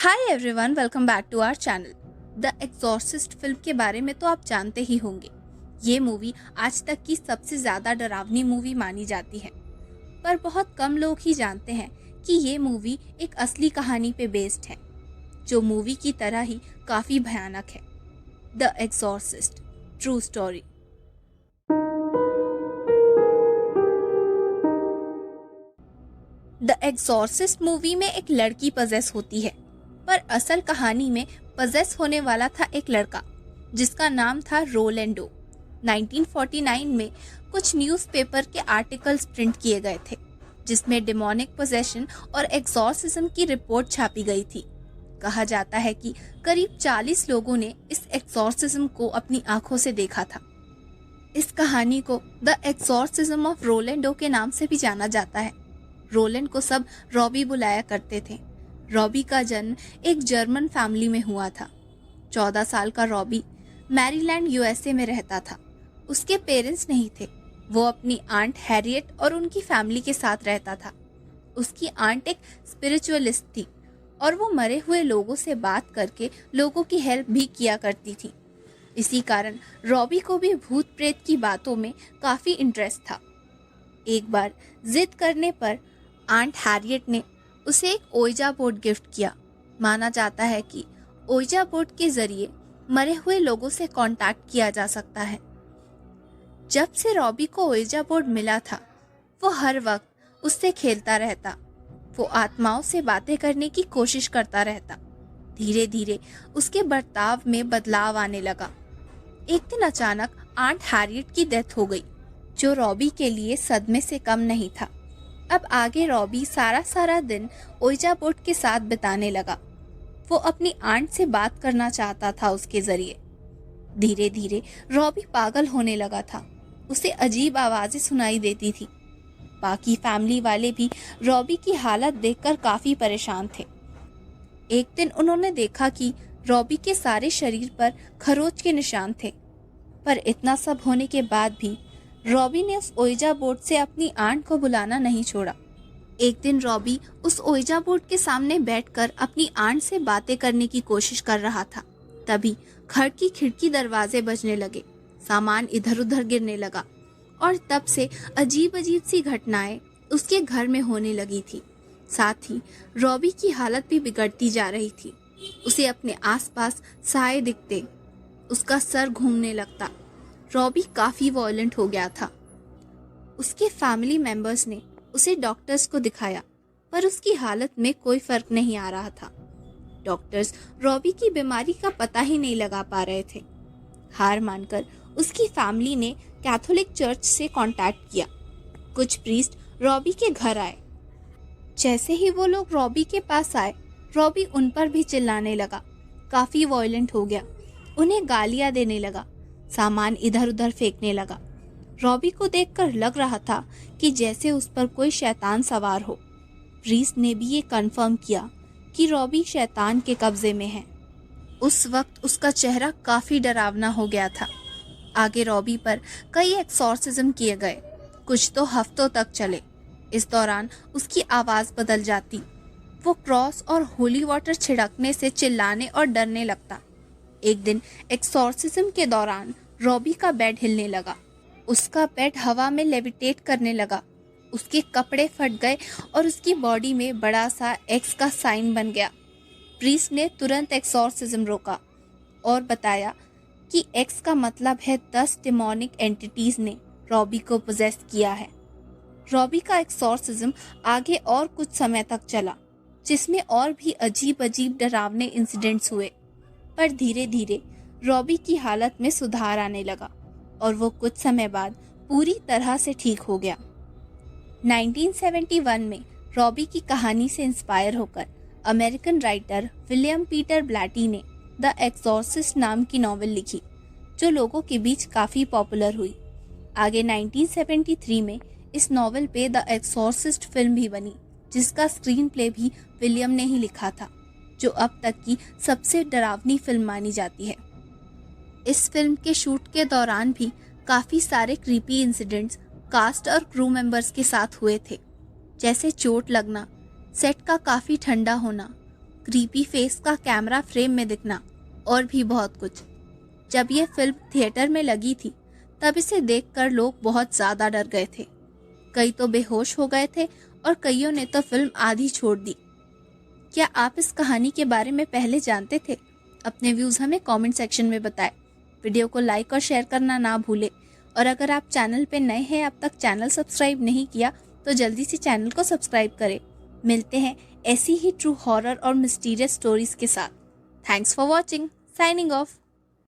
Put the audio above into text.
Hi everyone, welcome back to our channel. The exorcist film के बारे में तो आप जानते ही होंगे। ये मूवी आज तक की सबसे ज़्यादा डरावनी मूवी मानी जाती है, पर बहुत कम लोग ही जानते हैं कि ये मूवी एक असली कहानी पे बेस्ड है, जो मूवी की तरह ही काफ़ी भयानक है। The exorcist true story. The exorcist movie में एक लड़की पजेस होती है, पर असल कहानी में पजेस होने वाला था एक लड़का जिसका नाम था रोलेंडो। 1949 में कुछ न्यूज़पेपर के आर्टिकल्स प्रिंट किए गए थे जिसमें डिमोनिक पोजेशन और एक्सॉर्सिज्म की रिपोर्ट छापी गई थी। कहा जाता है कि करीब 40 लोगों ने इस एक्सॉर्सिज्म को अपनी आंखों से देखा था। इस कहानी को द एक्सॉर्सिज्म ऑफ रोलेंडो के नाम से भी जाना जाता है। रोलैंड को सब रॉबी बुलाया करते थे। रॉबी का जन्म एक जर्मन फैमिली में हुआ था। 14 साल का रॉबी मैरीलैंड यूएसए में रहता था। उसके पेरेंट्स नहीं थे। वो अपनी आंट हैरियट और उनकी फैमिली के साथ रहता था। उसकी आंट एक स्पिरिचुअलिस्ट थी और वो मरे हुए लोगों से बात करके लोगों की हेल्प भी किया करती थी। इसी कारण रॉबी को भी भूत प्रेत की बातों में काफ़ी इंटरेस्ट था। एक बार जिद करने पर आंट हैरियट ने उसे एक ओइजा बोर्ड गिफ्ट किया। माना जाता है कि ओइजा बोर्ड के जरिए मरे हुए लोगों से कांटेक्ट किया जा सकता है। जब से रॉबी को ओइजा बोर्ड मिला था, वो हर वक्त उससे खेलता रहता। वो आत्माओं से बातें करने की कोशिश करता रहता। धीरे धीरे उसके बर्ताव में बदलाव आने लगा। एक दिन अचानक आंट हैरियट की डेथ हो गई, जो रॉबी के लिए सदमे से कम नहीं था। अब आगे रॉबी सारा दिन ओइजा बोर्ड के साथ बिताने लगा। वो अपनी आंट से बात करना चाहता था उसके जरिए। धीरे धीरे रॉबी पागल होने लगा था। उसे अजीब आवाजें सुनाई देती थी। बाकी फैमिली वाले भी रॉबी की हालत देखकर काफी परेशान थे। एक दिन उन्होंने देखा कि रॉबी के सारे शरीर पर खरोच के निशान थे, पर इतना सब होने के बाद भी रॉबी ने उस ओइजा बोर्ड से अपनी आंट को बुलाना नहीं छोड़ा। एक दिन रॉबी उस ओइजा बोर्ड के सामने बैठकर अपनी आंट से बातें करने की कोशिश कर रहा था। तभी घर की खिड़की दरवाजे बजने लगे, सामान इधर उधर गिरने लगा और तब से अजीब अजीब सी घटनाएं उसके घर में होने लगी थी। साथ ही रॉबी की हालत भी बिगड़ती जा रही थी। उसे अपने आसपास साए दिखते, उसका सर घूमने लगता। रॉबी काफी वॉयलेंट हो गया था। उसके फैमिली मेंबर्स ने उसे डॉक्टर्स को दिखाया, पर उसकी हालत में कोई फर्क नहीं आ रहा था। डॉक्टर्स रॉबी की बीमारी का पता ही नहीं लगा पा रहे थे। हार मानकर उसकी फैमिली ने कैथोलिक चर्च से कांटेक्ट किया। कुछ प्रीस्ट रॉबी के घर आए। जैसे ही वो लोग रॉबी के पास आए, रॉबी उन पर भी चिल्लाने लगा। काफी वॉयलेंट हो गया। उन्हें गालियां देने लगा, सामान इधर उधर फेंकने लगा। रॉबी को देखकर लग रहा था कि जैसे उस पर कोई शैतान सवार हो। प्रीस्ट ने भी ये कंफर्म किया कि रॉबी शैतान के कब्जे में है। उस वक्त उसका चेहरा काफी डरावना हो गया था। आगे रॉबी पर कई एक्सॉर्सिज्म किए गए, कुछ तो हफ्तों तक चले। इस दौरान उसकी आवाज बदल जाती। वो क्रॉस और होली वाटर छिड़कने से चिल्लाने और डरने लगता। एक दिन एक्सॉर्सिज्म के दौरान रॉबी का बेड हिलने लगा। उसका बेड हवा में लेविटेट करने लगा। उसके कपड़े फट गए और उसकी बॉडी में बड़ा सा एक्स का साइन बन गया। प्रीस्ट ने तुरंत एक्सॉर्सिज्म रोका और बताया कि एक्स का मतलब है 10 डिमोनिक एंटिटीज ने रॉबी को पोजेस किया है। रॉबी का एक्सॉर्सिज्म आगे और कुछ समय तक चला, जिसमें और भी अजीब अजीब डरावने इंसिडेंट्स हुए। पर धीरे धीरे रॉबी की हालत में सुधार आने लगा और वो कुछ समय बाद पूरी तरह से ठीक हो गया। 1971 में रॉबी की कहानी से इंस्पायर होकर अमेरिकन राइटर विलियम पीटर ब्लैटी ने द एक्सॉर्सिस्ट नाम की नॉवेल लिखी, जो लोगों के बीच काफ़ी पॉपुलर हुई। आगे 1973 में इस नॉवेल पे द एक्सॉर्सिस्ट फिल्म भी बनी, जिसका स्क्रीन प्ले भी विलियम ने ही लिखा था, जो अब तक की सबसे डरावनी फिल्म मानी जाती है। इस फिल्म के शूट के दौरान भी काफ़ी सारे क्रीपी इंसिडेंट्स कास्ट और क्रू मेंबर्स के साथ हुए थे, जैसे चोट लगना, सेट का काफ़ी ठंडा होना क्रीपी फेस का कैमरा फ्रेम में दिखना और भी बहुत कुछ। जब ये फिल्म थिएटर में लगी थी तब इसे देखकर लोग बहुत ज़्यादा डर गए थे। कई तो बेहोश हो गए थे और कईयों ने तो फिल्म आधी छोड़ दी। क्या आप इस कहानी के बारे में पहले जानते थे? अपने व्यूज़ हमें कमेंट सेक्शन में बताएं। वीडियो को लाइक और शेयर करना ना भूलें। और अगर आप चैनल पे नए हैं, अब तक चैनल सब्सक्राइब नहीं किया, तो जल्दी से चैनल को सब्सक्राइब करें। मिलते हैं ऐसी ही ट्रू हॉरर और मिस्टीरियस स्टोरीज के साथ। Thanks for watching. Signing off.